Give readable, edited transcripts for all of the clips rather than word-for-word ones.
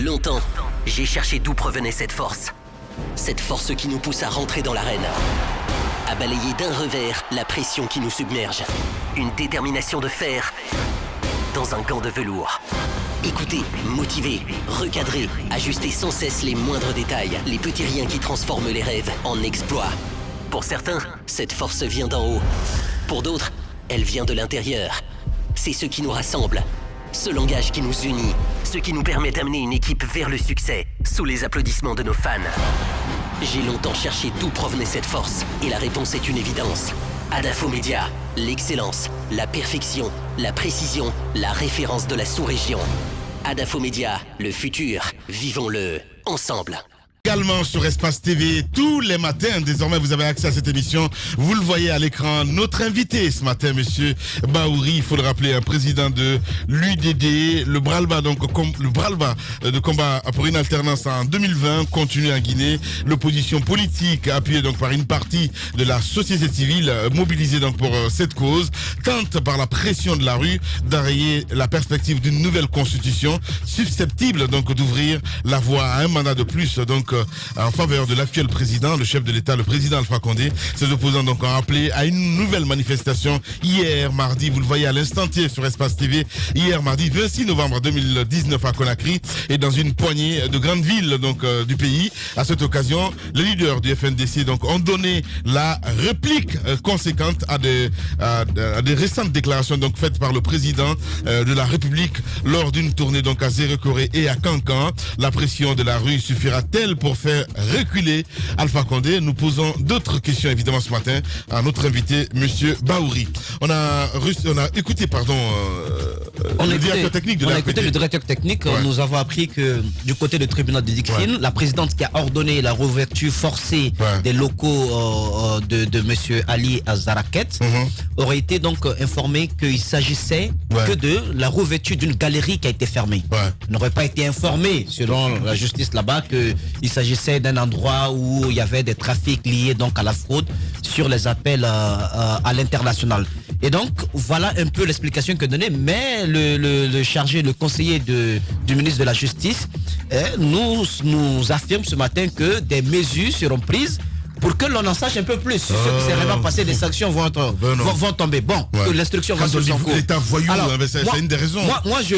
Longtemps, j'ai cherché d'où provenait cette force. Cette force qui nous pousse à rentrer dans l'arène. À balayer d'un revers la pression qui nous submerge. Une détermination de fer dans un gant de velours. Écouter, motiver, recadrer, ajuster sans cesse les moindres détails, les petits riens qui transforment les rêves en exploits. Pour certains, cette force vient d'en haut. Pour d'autres, elle vient de l'intérieur. C'est ce qui nous rassemble, ce langage qui nous unit, ce qui nous permet d'amener une équipe vers le succès, sous les applaudissements de nos fans. J'ai longtemps cherché d'où provenait cette force, et la réponse est une évidence. Adafo Media, l'excellence, la perfection, la précision, la référence de la sous-région. Adafo Media, le futur, vivons-le ensemble. Également sur Espace TV, tous les matins, désormais vous avez accès à cette émission. Vous le voyez à l'écran, notre invité ce matin, monsieur Bahouri, il faut le rappeler, un président de l'UDD, le bras-le-bas de combat pour une alternance en 2020 continue en Guinée. L'opposition politique, appuyée donc par une partie de la société civile, mobilisée donc pour cette cause, tente par la pression de la rue d'enrayer la perspective d'une nouvelle constitution susceptible donc d'ouvrir la voie à un mandat de plus donc en faveur de l'actuel président, le chef de l'État, le président Alpha Condé. Ses opposants donc ont appelé à une nouvelle manifestation hier mardi, vous le voyez à l'instant T sur Espace TV, hier mardi 26 novembre 2019 à Conakry et dans une poignée de grandes villes donc du pays. À cette occasion, les leaders du FNDC donc ont donné la réplique conséquente à des récentes déclarations donc faites par le président de la République lors d'une tournée donc à Zérekoré et à Kankan. La pression de la rue suffira-t-elle pour faire reculer Alpha Condé? Nous posons d'autres questions évidemment ce matin à notre invité, monsieur Bahouri. On a écouté le directeur technique de la RPT. On a écouté le directeur technique. Ouais. Nous avons appris que du côté du tribunal de Dixine, la présidente qui a ordonné la réouverture forcée des locaux de monsieur Ali Azaraket aurait été donc informée qu'il s'agissait que de la réouverture d'une galerie qui a été fermée. Il n'aurait pas été informé, selon la justice là-bas, qu'il s'agissait d'un endroit où il y avait des trafics liés donc à la fraude sur les appels à l'international. Et donc, voilà un peu l'explication que donnait, mais le chargé, le conseiller du ministre de la Justice nous affirme ce matin que des mesures seront prises pour que l'on en sache un peu plus sur ce qui s'est vraiment passé, des sanctions vont tomber. Bon, que l'instruction va se son cours. L'État voyou, c'est une des raisons.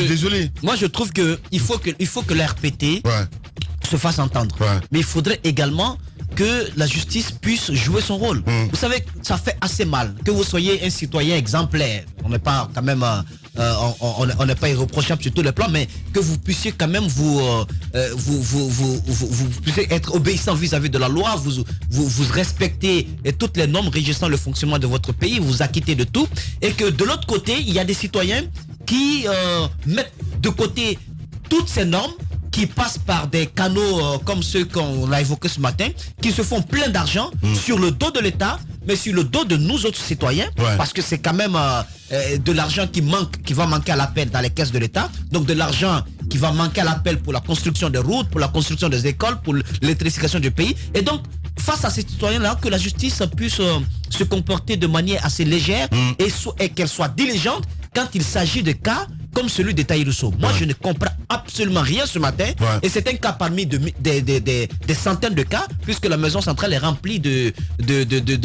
Désolé. Moi, je trouve qu'il faut que la RPT se fasse entendre. Mais il faudrait également que la justice puisse jouer son rôle. Vous savez, ça fait assez mal que vous soyez un citoyen exemplaire. On n'est pas quand même, on n'est pas irréprochable sur tous les plans, mais que vous puissiez quand même vous puissiez être obéissant vis-à-vis de la loi, vous respectez toutes les normes régissant le fonctionnement de votre pays, vous acquittez de tout, et que de l'autre côté, il y a des citoyens qui mettent de côté toutes ces normes, qui passent par des canaux comme ceux qu'on a évoqués ce matin, qui se font plein d'argent sur le dos de l'État, mais sur le dos de nous autres citoyens, parce que c'est quand même de l'argent qui va manquer à l'appel dans les caisses de l'État, donc de l'argent qui va manquer à l'appel pour la construction des routes, pour la construction des écoles, pour l'électrification du pays. Et donc, face à ces citoyens-là, que la justice puisse se comporter de manière assez légère et qu'elle soit diligente quand il s'agit de cas comme celui de Taïrousso. Moi, je ne comprends absolument rien ce matin. Et c'est un cas parmi des centaines de cas, puisque la maison centrale est remplie de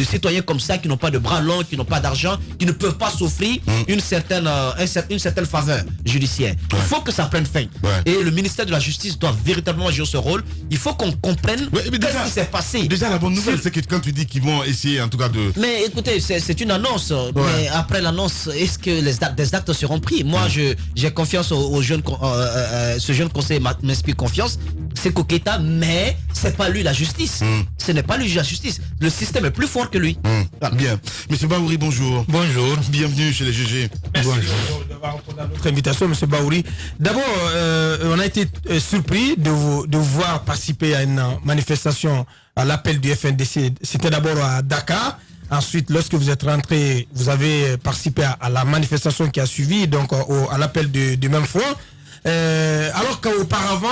citoyens comme ça, qui n'ont pas de bras longs, qui n'ont pas d'argent, qui ne peuvent pas s'offrir une certaine faveur judiciaire. Il faut que ça prenne fin. Et le ministère de la Justice doit véritablement jouer ce rôle. Il faut qu'on comprenne ce qui s'est passé. Déjà, la bonne nouvelle, c'est que quand tu dis qu'ils vont essayer, en tout cas, de... Mais écoutez, c'est une annonce. Mais après l'annonce, est-ce que des actes seront pris? Moi, j'ai confiance au jeune, ce jeune conseiller m'inspire confiance. C'est Koketa, mais c'est pas lui la justice. Ce n'est pas lui la justice. Le système est plus fort que lui. Voilà. Bien. Monsieur Bahouri, bonjour. Bonjour. Bienvenue chez les GG. Merci d'avoir répondu à notre invitation, monsieur Bahouri. D'abord, on a été surpris de vous voir participer à une manifestation à l'appel du FNDC. C'était d'abord à Dakar. Ensuite, lorsque vous êtes rentré, vous avez participé à la manifestation qui a suivi, donc à l'appel du même front. Alors qu'auparavant,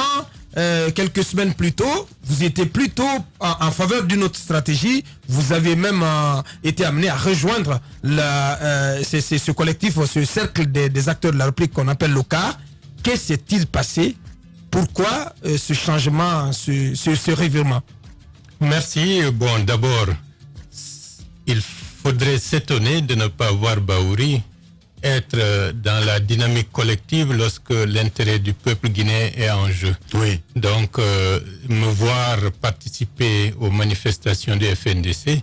quelques semaines plus tôt, vous étiez plutôt en faveur d'une autre stratégie. Vous avez même été amené à rejoindre ce collectif, ce cercle des acteurs de la République qu'on appelle l'OCAR. Qu'est-ce qui s'est-il passé pourquoi ce changement, ce revirement? Merci. Bon, d'abord, il faudrait s'étonner de ne pas voir Bahouri être dans la dynamique collective lorsque l'intérêt du peuple guinéen est en jeu. Oui. Donc, me voir participer aux manifestations du FNDC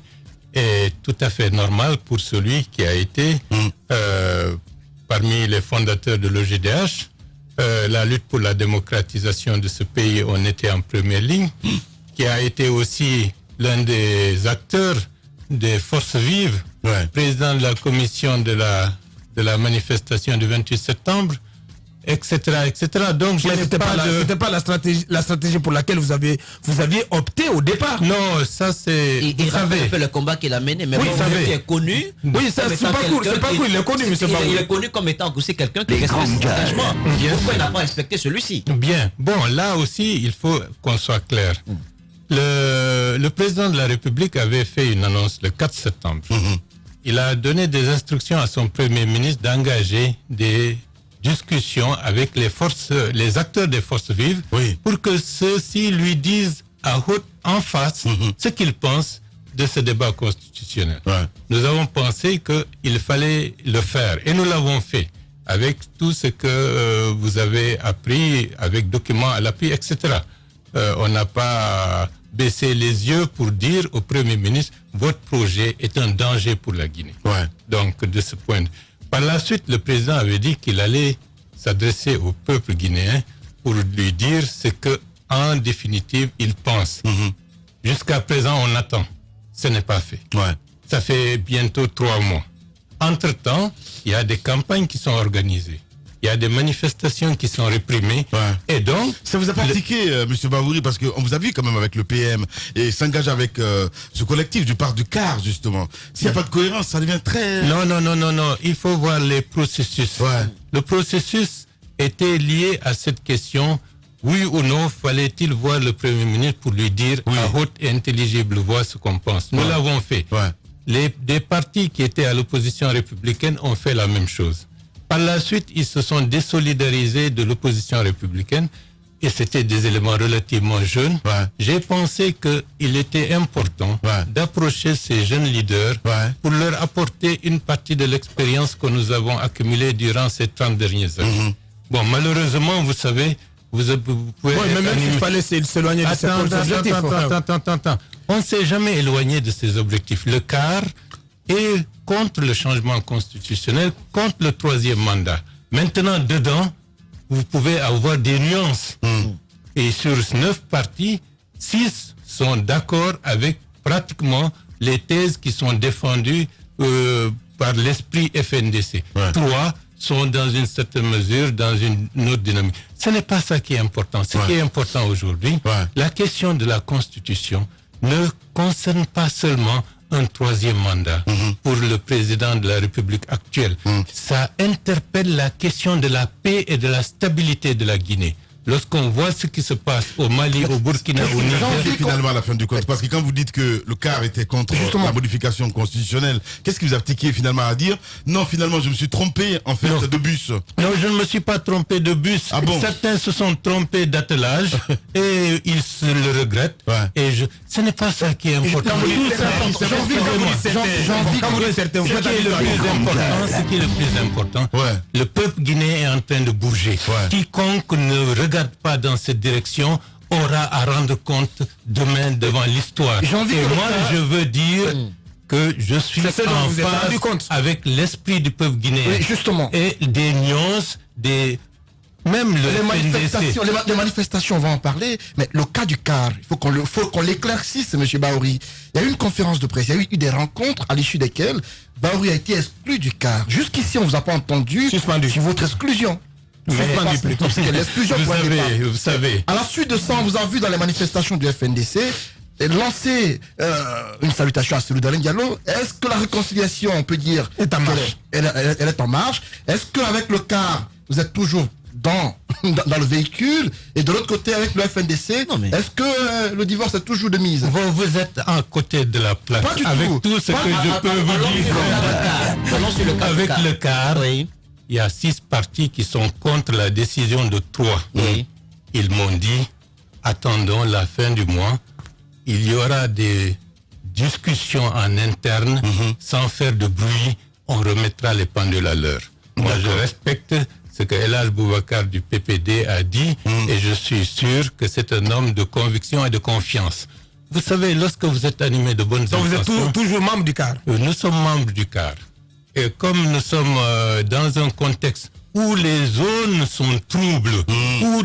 est tout à fait normal pour celui qui a été parmi les fondateurs de l'OGDH. La lutte pour la démocratisation de ce pays, on était en première ligne, qui a été aussi l'un des acteurs des forces vives, président de la commission de la manifestation du 28 septembre, etc. Donc, c'était pas la stratégie pour laquelle vous aviez opté au départ. Non, ça c'est... Il rappelle un peu le combat qu'il a mené, mais il est connu. Oui, ça c'est pas cool, il est connu, monsieur Bahouri. Il est connu comme étant aussi quelqu'un qui respecte son engagement. Pourquoi il n'a pas respecté celui-ci? Bien, bon, là aussi, il faut qu'on soit clair. Le président de la République avait fait une annonce le 4 septembre. Il a donné des instructions à son premier ministre d'engager des discussions avec les acteurs des forces vives pour que ceux-ci lui disent en face ce qu'ils pensent de ce débat constitutionnel. Nous avons pensé qu'il fallait le faire et nous l'avons fait avec tout ce que vous avez appris, avec documents à l'appui, etc. On n'a pas baissé les yeux pour dire au Premier ministre votre projet est un danger pour la Guinée. Donc, de ce point de vue. Par la suite, le président avait dit qu'il allait s'adresser au peuple guinéen pour lui dire ce que, en définitive, il pense. Jusqu'à présent, on attend. Ce n'est pas fait. Ça fait bientôt 3 mois. Entre-temps, il y a des campagnes qui sont organisées. Il y a des manifestations qui sont réprimées. Et donc... Ça vous a pas tiqué, monsieur Bahouri, parce qu'on vous a vu quand même avec le PM et s'engage avec ce collectif du parc du CAR, justement. S'il n'y a pas de cohérence, ça devient très... Non. Il faut voir les processus. Le processus était lié à cette question. Oui ou non, fallait-il voir le Premier ministre pour lui dire à haute et intelligible voix ce qu'on pense. Nous l'avons fait. Des partis qui étaient à l'opposition républicaine ont fait la même chose. Par la suite, ils se sont désolidarisés de l'opposition républicaine et c'était des éléments relativement jeunes. J'ai pensé qu'il était important d'approcher ces jeunes leaders pour leur apporter une partie de l'expérience que nous avons accumulée durant ces 30 dernières années. Bon, malheureusement, vous savez, vous pouvez... mais même s'il fallait s'éloigner de ces objectifs. Attends. On ne s'est jamais éloigné de ces objectifs. Le CAR est contre le changement constitutionnel, contre le 3e mandat. Maintenant, dedans, vous pouvez avoir des nuances. Et sur 9 partis, 6 sont d'accord avec pratiquement les thèses qui sont défendues par l'esprit FNDC. 3 sont dans une certaine mesure dans une autre dynamique. Ce n'est pas ça qui est important. Ce qui est important aujourd'hui, la question de la Constitution ne concerne pas seulement un 3e mandat pour le président de la République actuelle. Ça interpelle la question de la paix et de la stabilité de la Guinée. Lorsqu'on voit ce qui se passe au Mali, au Burkina, au Niger... Finalement, à la fin du compte, parce que quand vous dites que le CAR était contre la modification constitutionnelle, qu'est-ce qui vous a tiqué finalement à dire non, finalement, je me suis trompé en fait de bus? Non, je ne me suis pas trompé de bus. Certains se sont trompés d'attelage et ils se le regrettent. Et ce n'est pas ça qui est important. Ce qui est le plus important, le peuple guinéen est en train de bouger. Quiconque ne regarde pas dans cette direction aura à rendre compte demain devant l'histoire. Et moi, je veux dire que je suis en phase avec l'esprit du peuple guinéen. Et des nuances, même les manifestations, on va en parler, mais le cas du CAR, il faut qu'on l'éclaircisse, M. Bahouri. Il y a eu une conférence de presse, il y a eu des rencontres à l'issue desquelles Bahouri a été exclu du CAR. Jusqu'ici, on ne vous a pas entendu sur votre exclusion. Vous savez. À la suite de ça, on vous a vu dans les manifestations du FNDC lancer une salutation à celui d'Alain Diallo. Est-ce que la réconciliation, on peut dire, est en marche? Elle est en marche. Est-ce qu'avec le CAR, vous êtes toujours dans le véhicule, et de l'autre côté avec le FNDC, est-ce que le divorce est toujours de mise? Vous êtes à côté de la plaque. Pas du avec tout ce que je peux vous dire. Avec le CAR, il y a 6 partis qui sont contre la décision de 3. Ils m'ont dit, attendons la fin du mois, il y aura des discussions en interne, sans faire de bruit, on remettra les pendules à l'heure. Moi, je respecte ce que El Hadj Boubacar du PPD a dit, et je suis sûr que c'est un homme de conviction et de confiance. Vous savez, lorsque vous êtes animé de bonnes Donc vous intentions... êtes toujours membre du CAR. Nous sommes membres du CAR. Et comme nous sommes dans un contexte où les zones sont troubles, où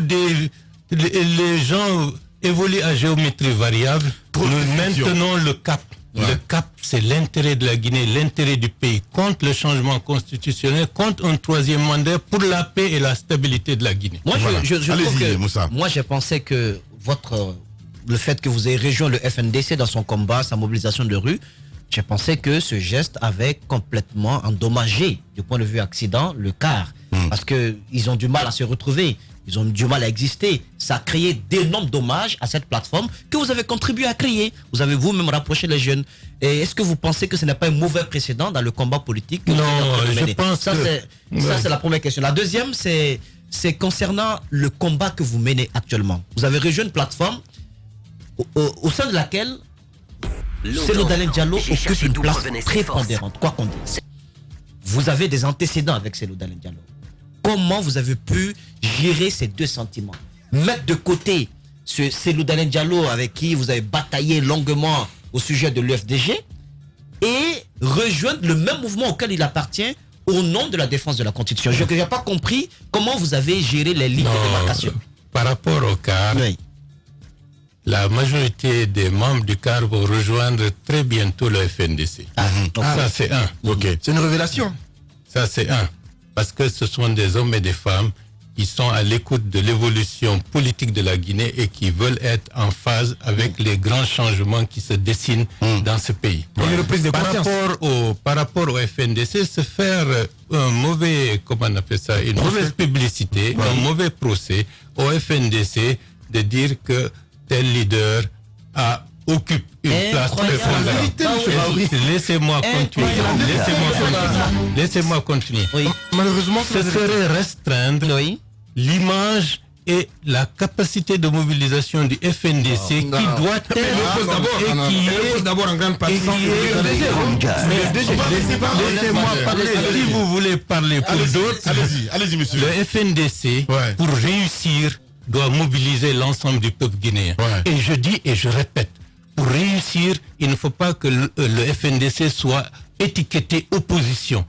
les gens évoluent à géométrie variable, nous maintenons le cap. Ouais. Le cap, c'est l'intérêt de la Guinée, l'intérêt du pays, contre le changement constitutionnel, contre un troisième mandat pour la paix et la stabilité de la Guinée. Moi, voilà. je trouve que, Moussa. moi, j'ai pensé que le fait que vous ayez rejoint le FNDC dans son combat, sa mobilisation de rue, j'ai pensé que ce geste avait complètement endommagé, du point de vue accident, le CAR. Parce qu'ils ont du mal à se retrouver. Ils ont du mal à exister. Ça a créé d'énormes dommages à cette plateforme que vous avez contribué à créer. Vous avez vous-même rapproché les jeunes. Et est-ce que vous pensez que ce n'est pas un mauvais précédent dans le combat politique? Non, je pense ça, c'est la première question. La deuxième, c'est concernant le combat que vous menez actuellement. Vous avez rejoint une plateforme au sein de laquelle Cellou Dalein Diallo occupe une place prépondérante, quoi qu'on dise. Vous avez des antécédents avec Cellou Dalein Diallo. Comment vous avez pu gérer ces deux sentiments? Mettre de côté ce Cellou Dalein Diallo avec qui vous avez bataillé longuement au sujet de l'UFDG et rejoindre le même mouvement auquel il appartient au nom de la défense de la Constitution. Je n'ai pas compris comment vous avez géré les lignes de démarcation. Par rapport au CAR, oui. La majorité des membres du CAR vont rejoindre très bientôt le FNDC. Ça, c'est un. Okay. C'est une révélation. Ça, c'est un. Parce que ce sont des hommes et des femmes qui sont à l'écoute de l'évolution politique de la Guinée et qui veulent être en phase avec les grands changements qui se dessinent dans ce pays. Par rapport au FNDC, se faire un mauvais, comment on appelle ça, une mauvaise publicité, un mauvais procès au FNDC de dire que tel leader occupe une place prépondérante. Laissez-moi continuer. Laissez-moi continuer. Oui. Malheureusement, ce serait restreindre l'image et la capacité de mobilisation du FNDC qui doit être et qui est d'abord en grande partie. Laissez-moi parler. Si vous voulez parler pour d'autres, allez-y, monsieur. Le FNDC, pour réussir, doit mobiliser l'ensemble du peuple guinéen. Et je dis et je répète, pour réussir, il ne faut pas que le FNDC soit étiqueté opposition.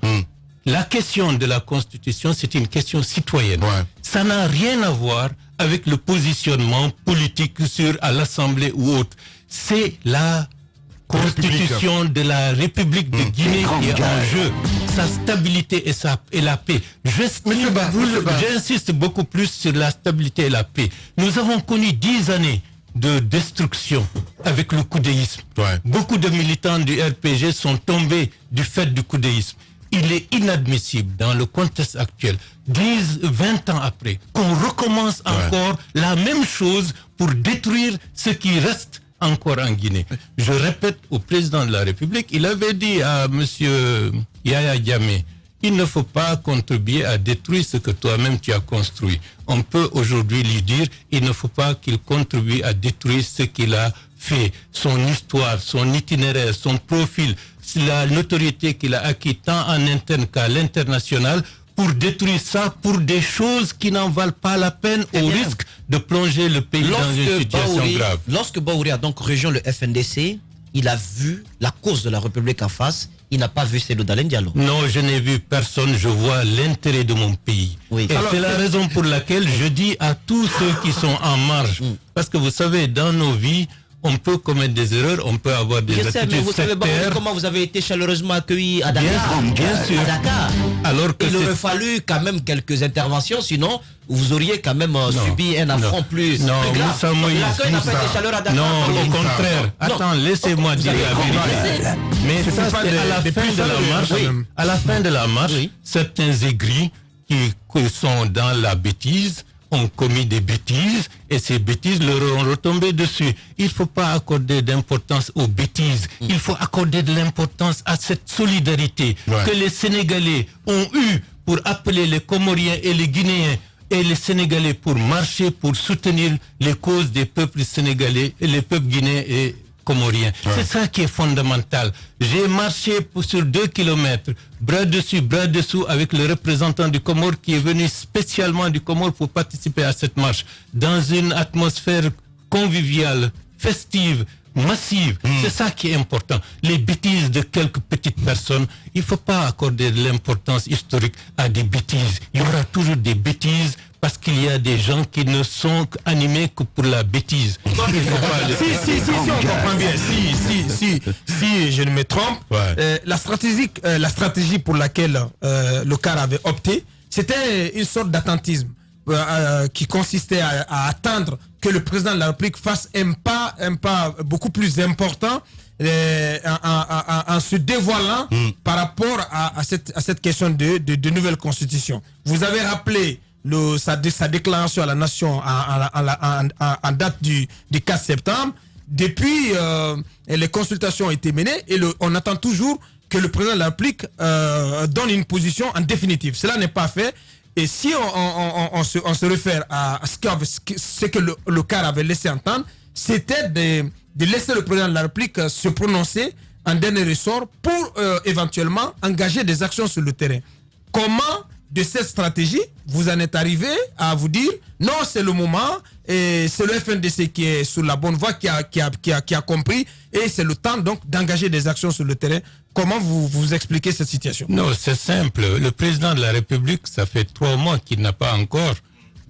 La question de la Constitution, c'est une question citoyenne. Ça n'a rien à voir avec le positionnement politique à l'Assemblée ou autre. C'est la Constitution de la République de Guinée qui est en jeu. Sa stabilité et la paix. J'insiste beaucoup plus sur la stabilité et la paix. Nous avons connu 10 années de destruction avec le coudéisme. Beaucoup de militants du RPG sont tombés du fait du coudéisme. Il est inadmissible dans le contexte actuel, 20 ans après, qu'on recommence encore la même chose pour détruire ce qui reste encore en Guinée. Je répète au président de la République, il avait dit à monsieur Yaya Jammeh, il ne faut pas contribuer à détruire ce que toi-même tu as construit. On peut aujourd'hui lui dire, il ne faut pas qu'il contribue à détruire ce qu'il a fait, son histoire, son itinéraire, son profil, la notoriété qu'il a acquis tant en interne qu'à l'international, pour détruire ça pour des choses qui n'en valent pas la peine au risque de plonger le pays dans une situation grave. Lorsque Baouri a donc rejoint le FNDC, il a vu la cause de la République en face, il n'a pas vu Cellou Dalein Diallo. Non, je n'ai vu personne, je vois l'intérêt de mon pays. Et c'est la raison pour laquelle je dis à tous ceux qui sont en marge, parce que vous savez, dans nos vies, on peut commettre des erreurs, on peut avoir des attitudes mais vous savez sectaires. Comment vous avez été chaleureusement accueilli à Dakar. Bien sûr. À Dakar. Alors que il aurait fallu quand même quelques interventions, sinon vous auriez quand même subi un affront plus grave. Moussa Moïse, L'accueil n'a pas été chaleureux à Dakar. Non, au contraire. Attends, laissez-moi dire la vérité. Mais ça, c'est à la fin de la marche. À la fin de la marche, certains aigris qui sont dans la bêtise ont commis des bêtises et ces bêtises leur ont retombé dessus. Il ne faut pas accorder d'importance aux bêtises. Il faut accorder de l'importance à cette solidarité que les Sénégalais ont eue pour appeler les Comoriens et les Guinéens et les Sénégalais pour marcher, pour soutenir les causes des peuples sénégalais et les peuples guinéens et comoriens. Ouais. C'est ça qui est fondamental. J'ai marché sur 2 kilomètres, bras dessus, bras dessous, avec le représentant du Comore qui est venu spécialement du Comore pour participer à cette marche, dans une atmosphère conviviale, festive, massive. C'est ça qui est important. Les bêtises de quelques petites personnes, il ne faut pas accorder de l'importance historique à des bêtises. Il y aura toujours des bêtises parce qu'il y a des gens qui ne sont animés que pour la bêtise. Si on comprend bien, si je ne me trompe, la stratégie pour laquelle le CAR avait opté, c'était une sorte d'attentisme qui consistait à attendre que le président de la République fasse un pas beaucoup plus important en se dévoilant par rapport à cette question de nouvelle constitution. Vous avez rappelé sa déclaration à la nation en date du 4 septembre. Depuis, les consultations ont été menées et on attend toujours que le président de la République donne une position en définitive. Cela n'est pas fait. Et si on se réfère à ce que le CAR avait laissé entendre, c'était de laisser le président de la République se prononcer en dernier ressort pour éventuellement engager des actions sur le terrain. Comment, de cette stratégie, vous en êtes arrivé à vous dire non, c'est le moment et c'est le FNDC qui est sur la bonne voie, qui a compris et c'est le temps donc d'engager des actions sur le terrain. Comment vous expliquez cette situation? Non, c'est simple. Le président de la République, ça fait 3 mois qu'il n'a pas encore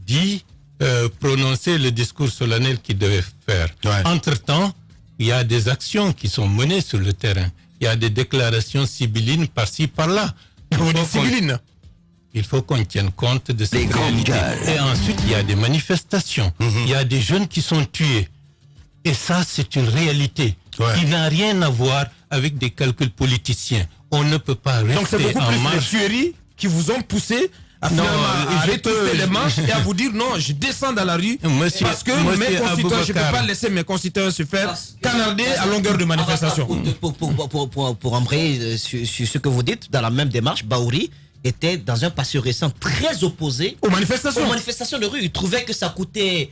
dit, prononcé le discours solennel qu'il devait faire. Ouais. Entre-temps, il y a des actions qui sont menées sur le terrain. Il y a des déclarations sibyllines par-ci, par-là. Il faut qu'on tienne compte de ces réalités. Et ensuite, il y a des manifestations. Il y a des jeunes qui sont tués. Et ça, c'est une réalité qui n'a rien à voir avec des calculs politiciens. On ne peut pas rester en marche. Donc c'est beaucoup plus les tueries qui vous ont poussé à retrousser les manches et à vous dire non, je descends dans la rue parce que mes concitoyens, je ne peux pas laisser mes concitoyens se faire canarder à longueur de manifestation. Pour embrayer sur ce que vous dites, dans la même démarche, Baouri était dans un passé récent très opposé aux manifestations de rue. Il trouvait que ça coûtait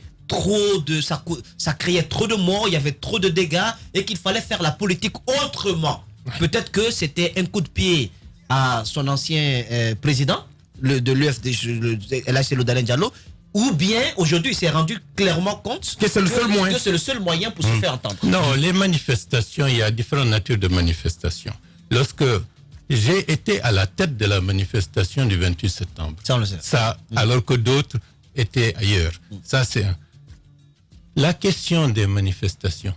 ça créait trop de morts, il y avait trop de dégâts et qu'il fallait faire la politique autrement. Peut-être que c'était un coup de pied à son ancien président de l'UFD, LHC Lodalen Diallo, ou bien aujourd'hui il s'est rendu clairement compte que c'est le seul moyen pour se faire entendre. Non, les manifestations, il y a différentes natures de manifestations. Lorsque j'ai été à la tête de la manifestation du 28 septembre, ça on le sait. Alors que d'autres étaient ailleurs. Ça c'est la question des manifestations.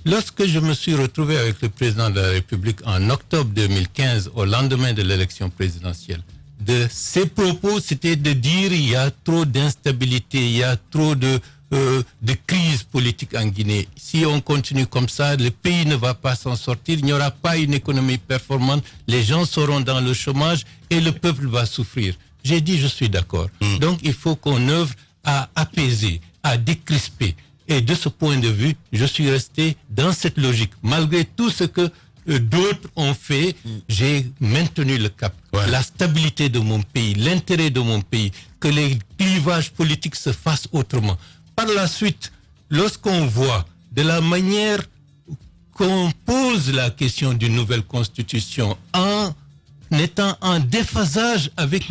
Lorsque je me suis retrouvé avec le président de la République en octobre 2015, au lendemain de l'élection présidentielle, de ses propos, c'était de dire il y a trop d'instabilité, il y a trop de crise politique en Guinée. Si on continue comme ça, le pays ne va pas s'en sortir, il n'y aura pas une économie performante, les gens seront dans le chômage et le peuple va souffrir. J'ai dit je suis d'accord. Donc il faut qu'on œuvre à apaiser, à décrisper. Et de ce point de vue, je suis resté dans cette logique. Malgré tout ce que d'autres ont fait, j'ai maintenu le cap. La stabilité de mon pays, l'intérêt de mon pays, que les clivages politiques se fassent autrement. Par la suite, lorsqu'on voit de la manière qu'on pose la question d'une nouvelle constitution en étant en déphasage avec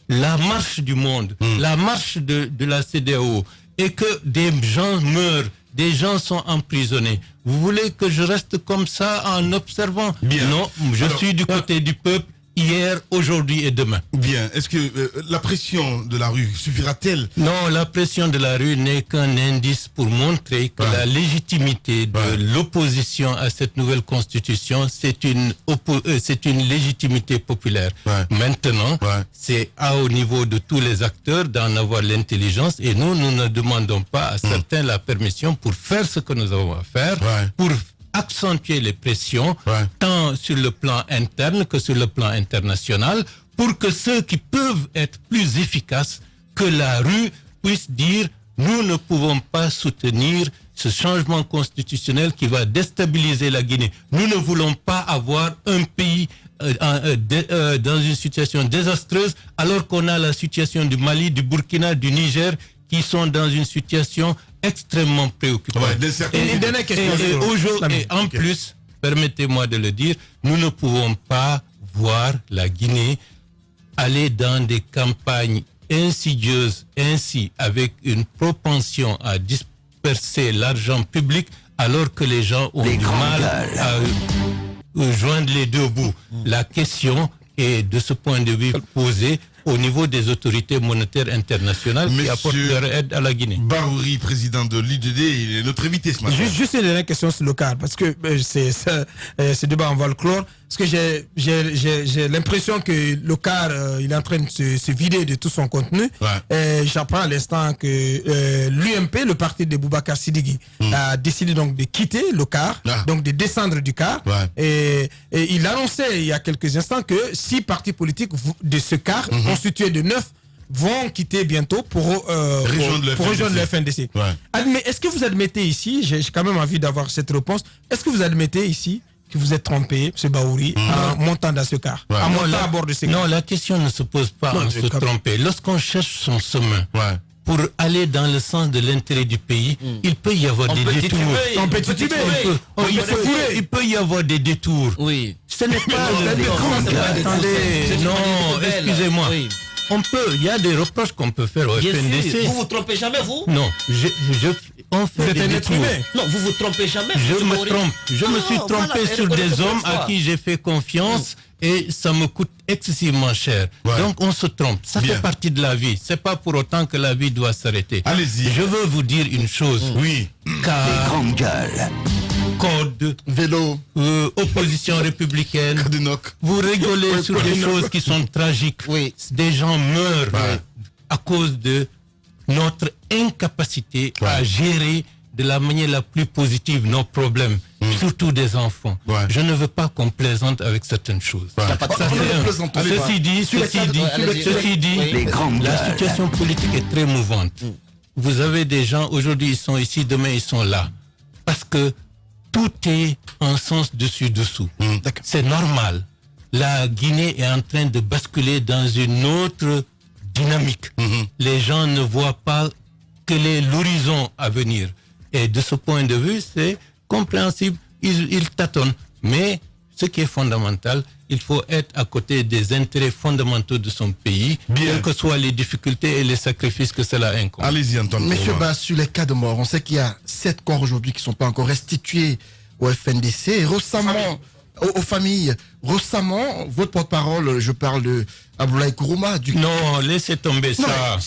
la marche du monde, la marche de la CEDEAO, et que des gens meurent, des gens sont emprisonnés. Vous voulez que je reste comme ça en observant? Non, je suis du côté du peuple, hier, aujourd'hui et demain. Bien. Est-ce que la pression de la rue suffira-t-elle? Non, la pression de la rue n'est qu'un indice pour montrer que la légitimité de l'opposition à cette nouvelle constitution, c'est une légitimité populaire. Maintenant, c'est au niveau de tous les acteurs d'en avoir l'intelligence et nous ne demandons pas à certains la permission pour faire ce que nous avons à faire, pour accentuer les pressions, tant sur le plan interne que sur le plan international, pour que ceux qui peuvent être plus efficaces que la rue puissent dire nous ne pouvons pas soutenir ce changement constitutionnel qui va déstabiliser la Guinée. Nous ne voulons pas avoir un pays dans une situation désastreuse, alors qu'on a la situation du Mali, du Burkina, du Niger, qui sont dans une situation extrêmement préoccupante. Une dernière question. Et en plus, permettez-moi de le dire, nous ne pouvons pas voir la Guinée aller dans des campagnes insidieuses, ainsi avec une propension à disperser l'argent public, alors que les gens ont du mal à joindre les deux bouts. La question est de ce point de vue posée au niveau des autorités monétaires internationales qui apportent leur aide à la Guinée. Bahouri, président de l'UDD, il est notre invité ce matin. Juste une dernière question sur le cadre, parce que ce débat, on va le clore. Parce que j'ai l'impression que le CAR, il est en train de se vider de tout son contenu. J'apprends à l'instant que l'UMP, le parti de Boubacar Sidiki, a décidé donc de quitter le CAR, donc de descendre du CAR. Et il annonçait il y a quelques instants que 6 partis politiques de ce CAR, constitués de 9, vont quitter bientôt pour rejoindre le FNDC. Mais est-ce que vous admettez ici, j'ai quand même envie d'avoir cette réponse, est-ce que vous admettez ici que vous êtes trompé, M. Bahouri, en montant dans ce car, en montant à bord de ce car? Non, la question ne se pose pas en se tromper. Lorsqu'on cherche son chemin pour aller dans le sens de l'intérêt du pays, il peut y avoir des détours. Il peut y avoir des détours. Oui. Ce n'est pas attendez, non, excusez-moi. On peut, il y a des reproches qu'on peut faire au FNDC. Vous vous trompez jamais, vous? Non, on fait des détours. Non, vous vous trompez jamais. Je me trompe. Je me suis trompé sur des hommes à qui j'ai fait confiance et ça me coûte excessivement cher. Donc on se trompe. Ça fait partie de la vie. C'est pas pour autant que la vie doit s'arrêter. Allez-y. Je veux vous dire une chose. Oui. Car Les grandes gueules. Code, vélo, opposition républicaine. Kadenoc. Vous rigolez sur des choses qui sont tragiques. Des gens meurent à cause de notre incapacité à gérer de la manière la plus positive nos problèmes, surtout des enfants. Je ne veux pas qu'on plaisante avec certaines choses. Ceci dit, la situation politique est très mouvante. Vous avez des gens, aujourd'hui ils sont ici, demain ils sont là. Parce que tout est en sens dessus-dessous. C'est normal. La Guinée est en train de basculer dans une autre dynamique. Les gens ne voient pas quel est l'horizon à venir. Et de ce point de vue, c'est compréhensible. Ils tâtonnent. Mais ce qui est fondamental, il faut être à côté des intérêts fondamentaux de son pays, quelles que soient les difficultés et les sacrifices que cela incombe. Allez-y, Antoine. Monsieur Bass, sur les cas de mort, on sait qu'il y a 7 corps aujourd'hui qui ne sont pas encore restitués au FNDC. Et récemment, aux familles. Récemment, votre porte-parole, je parle de Abdoulaye Kourouma. Non, laissez tomber ça.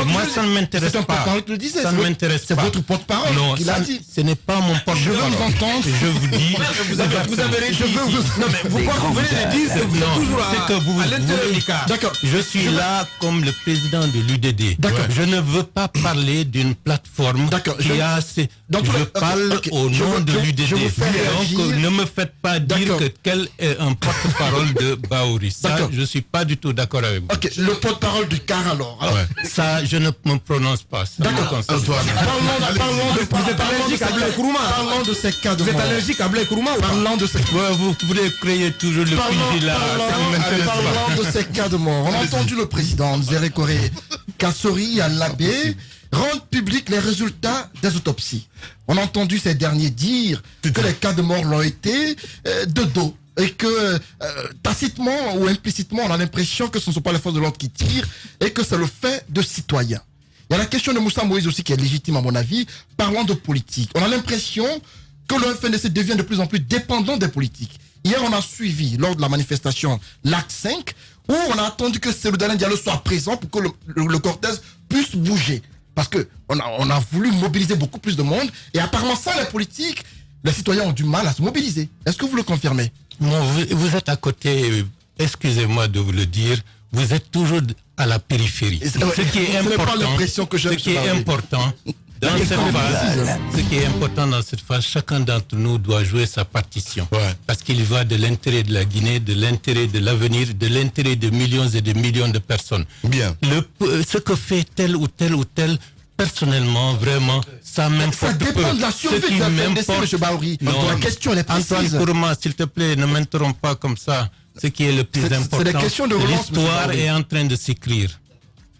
Moi, ça ne m'intéresse pas. C'est un porte-parole qui le disait. Ça ne m'intéresse pas. C'est votre porte-parole qui l'a dit. Ce n'est pas mon porte-parole. Je veux vous entendre. Je vous dis. Vous avez je veux vous... Non, mais vous venez de dire que vous êtes toujours à l'intérieur du cas. D'accord. Je suis là comme le président de l'UDD. Je ne veux pas parler d'une plateforme qui a... Je parle au nom de l'UDD. Donc, ne me faites pas dire que quel est un porte-parole de Bahouri. Ça, je ne suis pas du tout d'accord avec vous. Ok, le porte-parole du CAR alors. Ça, je ne me prononce pas. D'accord. Parlons de vous êtes allergique à Abdoulaye Kourouma. Parlons de ces cas de mort. Vous êtes allergique à Abdoulaye Kourouma ou pas? Parlons de ces vous voulez créer toujours le PJ là. Parlons de ces cas de mort. On a entendu le président Nzere Koré Kassori à l'abbé rendre public les résultats des autopsies. On a entendu ces derniers dire que les cas de mort l'ont été de dos. Et que tacitement ou implicitement, on a l'impression que ce ne sont pas les forces de l'ordre qui tirent et que c'est le fait de citoyens. Il y a la question de Moussa Moïse aussi qui est légitime à mon avis. Parlant de politique, on a l'impression que le FNDC devient de plus en plus dépendant des politiques. Hier, on a suivi lors de la manifestation l'Acte 5 où on a attendu que Cellou Dalein Diallo soit présent pour que le cortège puisse bouger. Parce qu'on a voulu mobiliser beaucoup plus de monde et apparemment sans les politiques, les citoyens ont du mal à se mobiliser. Est-ce que vous le confirmez? Non, vous êtes à côté, excusez-moi de vous le dire, vous êtes toujours à la périphérie. Ce qui est important dans cette phase, ce qui est important dans cette phase, chacun d'entre nous doit jouer sa partition. Parce qu'il va de l'intérêt de la Guinée, de l'intérêt de l'avenir, de l'intérêt de millions et de millions de personnes. Ce que fait tel ou tel, personnellement, vraiment, ça m'importe peu. Ça dépend de la survie de la FNDC, M. Bahouri. La question, elle est précise. Antoine Kourouma, s'il te plaît, ne m'interromps pas comme ça. ce qui est le plus important. C'est des questions de relance. L'histoire est en train de s'écrire.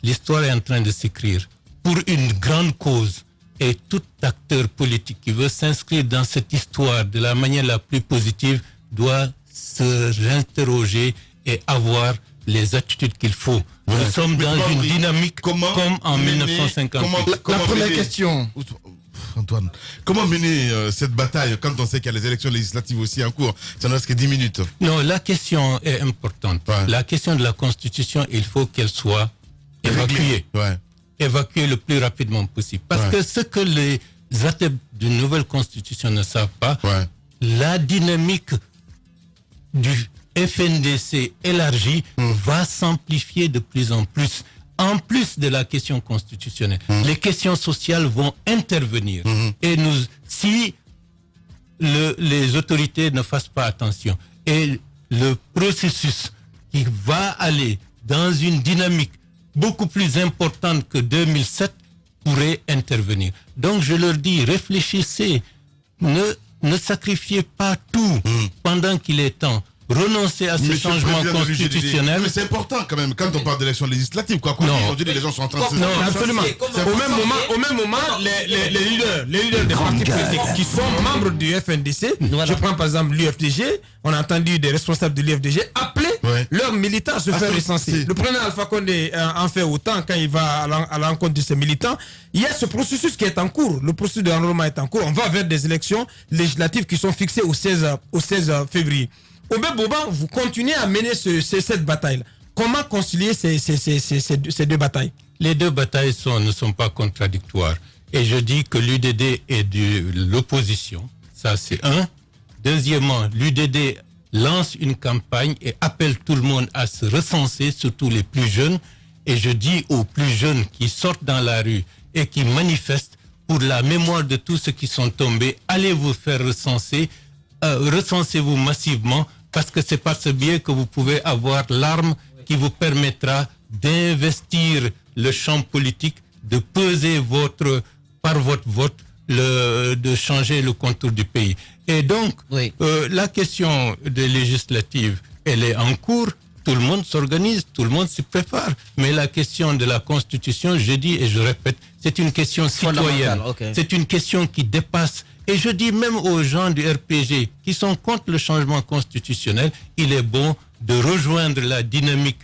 L'histoire est en train de s'écrire pour une grande cause. Et tout acteur politique qui veut s'inscrire dans cette histoire de la manière la plus positive doit se réinterroger et avoir les attitudes qu'il faut. Nous sommes dans une dynamique comme en 1958. La première question. Antoine, comment mener cette bataille quand on sait qu'il y a les élections législatives aussi en cours? Ça ne reste que 10 minutes. Non, la question est importante. Ouais. La question de la Constitution, il faut qu'elle soit évacuée. Ouais. Évacuée le plus rapidement possible. Parce que ce que les adeptes d'une nouvelle Constitution ne savent pas, la dynamique du FNDC élargie va s'amplifier de plus en plus. En plus de la question constitutionnelle, les questions sociales vont intervenir. Et si les autorités ne fassent pas attention, et le processus qui va aller dans une dynamique beaucoup plus importante que 2007 pourrait intervenir. Donc je leur dis, réfléchissez, ne sacrifiez pas tout pendant qu'il est temps. Renoncer à ce changement constitutionnel. Mais c'est important quand même quand on parle d'élections législatives. Aujourd'hui, les gens sont en train de se... Non, absolument. Au même moment, les leaders des partis politiques qui sont membres du FNDC, je prends par exemple l'UFDG, on a entendu des responsables de l'UFDG appeler leurs militants à se faire recenser. Le président Alpha Condé en fait autant quand il va à l'encontre de ses militants. Il y a ce processus qui est en cours. Le processus de l'enrôlement est en cours. On va vers des élections législatives qui sont fixées au 16 février. Aubin Boban, vous continuez à mener cette bataille. Comment concilier ces deux batailles? Les deux batailles ne sont pas contradictoires. Et je dis que l'UDD est de l'opposition. Ça, c'est un. Deuxièmement, l'UDD lance une campagne et appelle tout le monde à se recenser, surtout les plus jeunes. Et je dis aux plus jeunes qui sortent dans la rue et qui manifestent pour la mémoire de tous ceux qui sont tombés, allez vous faire recenser, recensez-vous massivement, parce que c'est par ce biais que vous pouvez avoir l'arme qui vous permettra d'investir le champ politique, de peser par votre vote, de changer le contour du pays. Et donc, la question des législatives, elle est en cours. Tout le monde s'organise, tout le monde s'y prépare. Mais la question de la Constitution, je dis et je répète, c'est une question citoyenne. C'est une question qui dépasse. Et je dis même aux gens du RPG qui sont contre le changement constitutionnel, il est bon de rejoindre la dynamique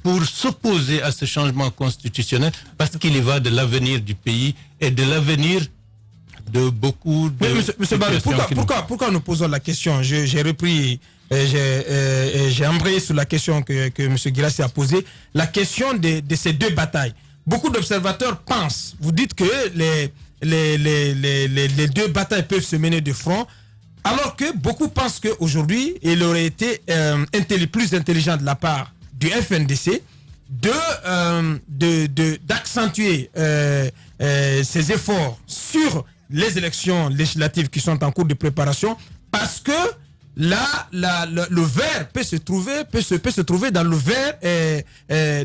pour s'opposer à ce changement constitutionnel parce qu'il y va de l'avenir du pays et de l'avenir de beaucoup de... Monsieur Barré, pourquoi nous posons la question? J'ai repris, j'ai embrayé sur la question que M. Guirassy a posée, la question de ces deux batailles. Beaucoup d'observateurs pensent, vous dites que les deux batailles peuvent se mener de front, alors que beaucoup pensent qu'aujourd'hui, il aurait été plus intelligent de la part du FNDC d'accentuer ses efforts sur les élections législatives qui sont en cours de préparation, parce que là, le verre peut se trouver dans le verre,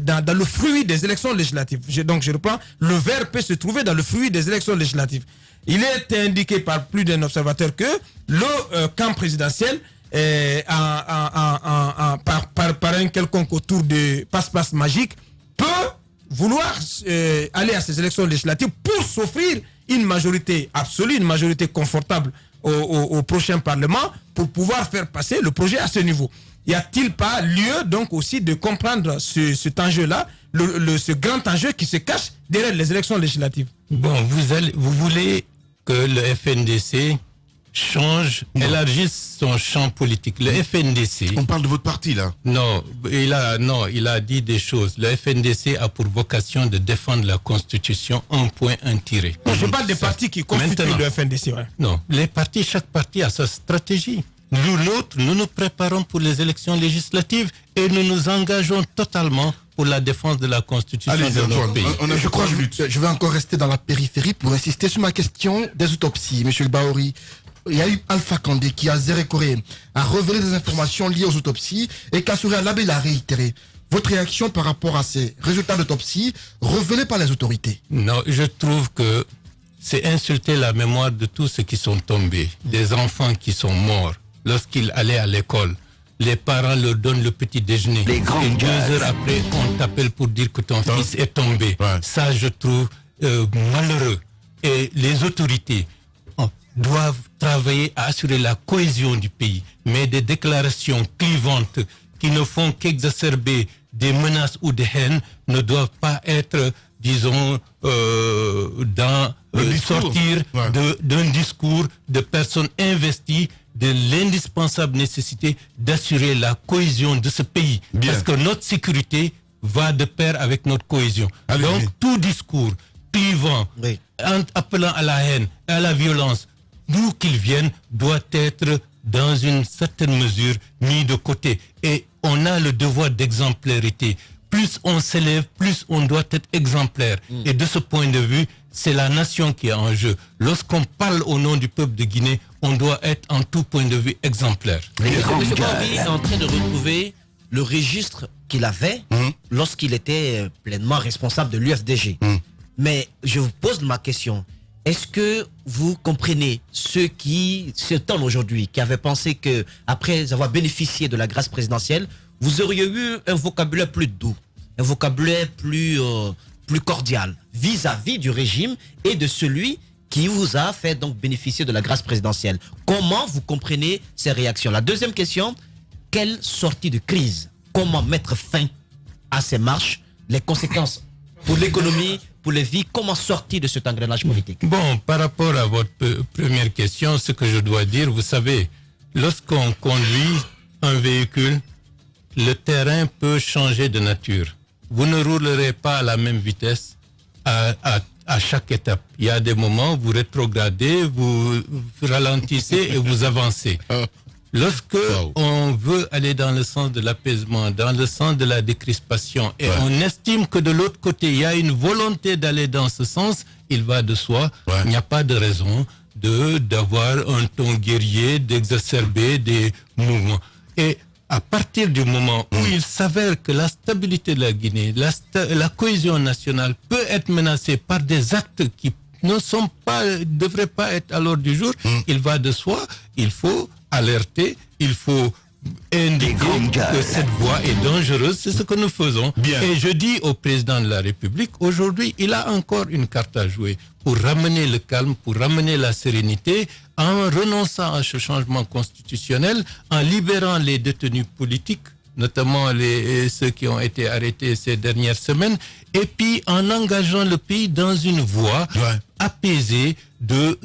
dans le fruit des élections législatives. Donc je reprends, le verre peut se trouver dans le fruit des élections législatives. Il est indiqué par plus d'un observateur que le camp présidentiel, par un quelconque autour de passe-passe magique, peut vouloir aller à ces élections législatives pour s'offrir une majorité absolue, une majorité confortable au prochain Parlement pour pouvoir faire passer le projet à ce niveau. Y a-t-il pas lieu donc aussi de comprendre cet enjeu-là, ce grand enjeu qui se cache derrière les élections législatives? Bon, vous voulez que le FNDC élargisse son champ politique. Le FNDC... On parle de votre parti, là. Non, il a dit des choses. Le FNDC a pour vocation de défendre la Constitution, un point, un tiré. Je parle des partis qui constituent le FNDC. Ouais. Non, chaque parti a sa stratégie. Nous nous préparons pour les élections législatives et nous nous engageons totalement pour la défense de la Constitution de notre pays. Je vais encore rester dans la périphérie pour insister sur ma question des autopsies, M. Bahouri. Il y a eu Alpha Condé qui a révélé des informations liées aux autopsies et Kassouri Alabé l'a réitéré. Votre réaction par rapport à ces résultats d'autopsie révélés par les autorités? Non, je trouve que c'est insulter la mémoire de tous ceux qui sont tombés, des enfants qui sont morts lorsqu'ils allaient à l'école, les parents leur donnent le petit déjeuner. Les grands et 2 gars. heures après, on t'appelle pour dire que ton fils est tombé. Ouais. Ça, je trouve malheureux. Et les autorités doivent travailler à assurer la cohésion du pays. Mais des déclarations clivantes qui ne font qu'exacerber des menaces ou des haines ne doivent pas être, disons, sortir d'un discours de personnes investies de l'indispensable nécessité d'assurer la cohésion de ce pays. Bien. Parce que notre sécurité va de pair avec notre cohésion. Allez-y. Donc, tout discours clivant, Oui. appelant à la haine, à la violence, d'où qu'il vienne, doit être dans une certaine mesure mis de côté. Et on a le devoir d'exemplarité. Plus on s'élève, plus on doit être exemplaire. Et de ce point de vue, c'est la nation qui est en jeu. Lorsqu'on parle au nom du peuple de Guinée, on doit être en tout point de vue exemplaire. Les grands M. gars. Baouri est en train de retrouver le registre qu'il avait lorsqu'il était pleinement responsable de l'UFDG. Mais je vous pose ma question. Est-ce que vous comprenez ceux qui s'étonnent aujourd'hui, qui avaient pensé que après avoir bénéficié de la grâce présidentielle, vous auriez eu un vocabulaire plus doux, un vocabulaire plus cordial vis-à-vis du régime et de celui qui vous a fait donc bénéficier de la grâce présidentielle? Comment vous comprenez ces réactions? La deuxième question, quelle sortie de crise? Comment mettre fin à ces marches? Les conséquences pour l'économie, pour les vies, comment sortir de cet engrenage politique? Bon, par rapport à votre première question, ce que je dois dire, vous savez, lorsqu'on conduit un véhicule, le terrain peut changer de nature. Vous ne roulerez pas à la même vitesse à chaque étape. Il y a des moments où vous rétrogradez, vous ralentissez et vous avancez. Lorsque on veut aller dans le sens de l'apaisement, dans le sens de la décrispation, et on estime que de l'autre côté, il y a une volonté d'aller dans ce sens, il va de soi, il n'y a pas de raison d'avoir un ton guerrier, d'exacerber des mouvements. Et à partir du moment où il s'avère que la stabilité de la Guinée, la cohésion nationale peut être menacée par des actes qui ne devraient pas être à l'ordre du jour, il va de soi, il faut alerter, il faut indiquer que cette voie est dangereuse, c'est ce que nous faisons. Bien. Et je dis au président de la République, aujourd'hui, il a encore une carte à jouer pour ramener le calme, pour ramener la sérénité, en renonçant à ce changement constitutionnel, en libérant les détenus politiques, notamment ceux qui ont été arrêtés ces dernières semaines, et puis en engageant le pays dans une voie apaisée de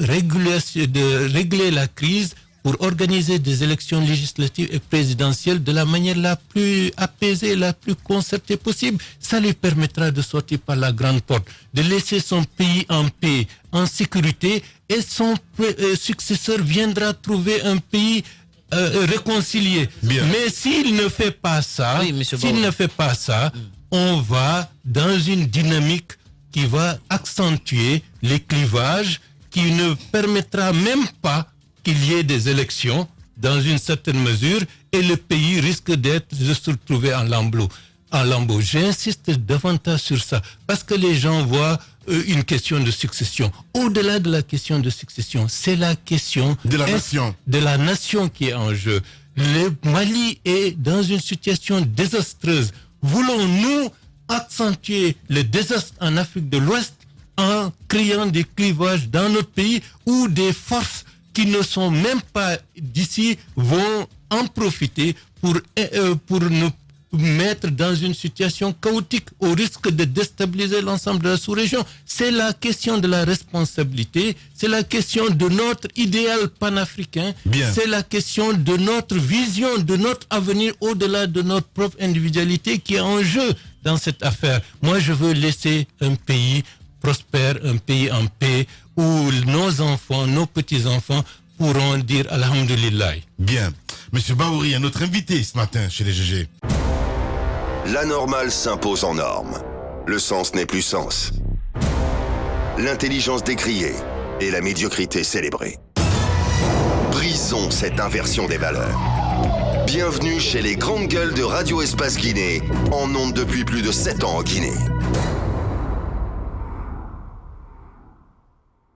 régler la crise pour organiser des élections législatives et présidentielles de la manière la plus apaisée, la plus concertée possible. Ça lui permettra de sortir par la grande porte, de laisser son pays en paix, en sécurité, et son successeur viendra trouver un pays réconcilié. Bien. Mais s'il ne fait pas ça, on va dans une dynamique qui va accentuer les clivages, qui ne permettra même pas qu'il y ait des élections dans une certaine mesure, et le pays risque de se retrouver en lambeaux. J'insiste davantage sur ça, parce que les gens voient une question de succession. Au-delà de la question de succession, c'est la question de la nation qui est en jeu. Le Mali est dans une situation désastreuse. Voulons-nous accentuer le désastre en Afrique de l'Ouest en créant des clivages dans notre pays, où des forces qui ne sont même pas d'ici vont en profiter pour nous mettre dans une situation chaotique au risque de déstabiliser l'ensemble de la sous-région? C'est la question de la responsabilité, c'est la question de notre idéal panafricain, c'est la question de notre vision, de notre avenir au-delà de notre propre individualité qui est en jeu dans cette affaire. Moi, je veux laisser un pays prospère, un pays en paix, où nos enfants, nos petits-enfants pourront dire Alhamdulillah. Bien. Monsieur Baouri, un autre invité ce matin chez les GG. La normale s'impose en norme. Le sens n'est plus sens. L'intelligence décriée et la médiocrité célébrée. Brisons cette inversion des valeurs. Bienvenue chez les grandes gueules de Radio Espace Guinée, en ondes depuis plus de 7 ans en Guinée.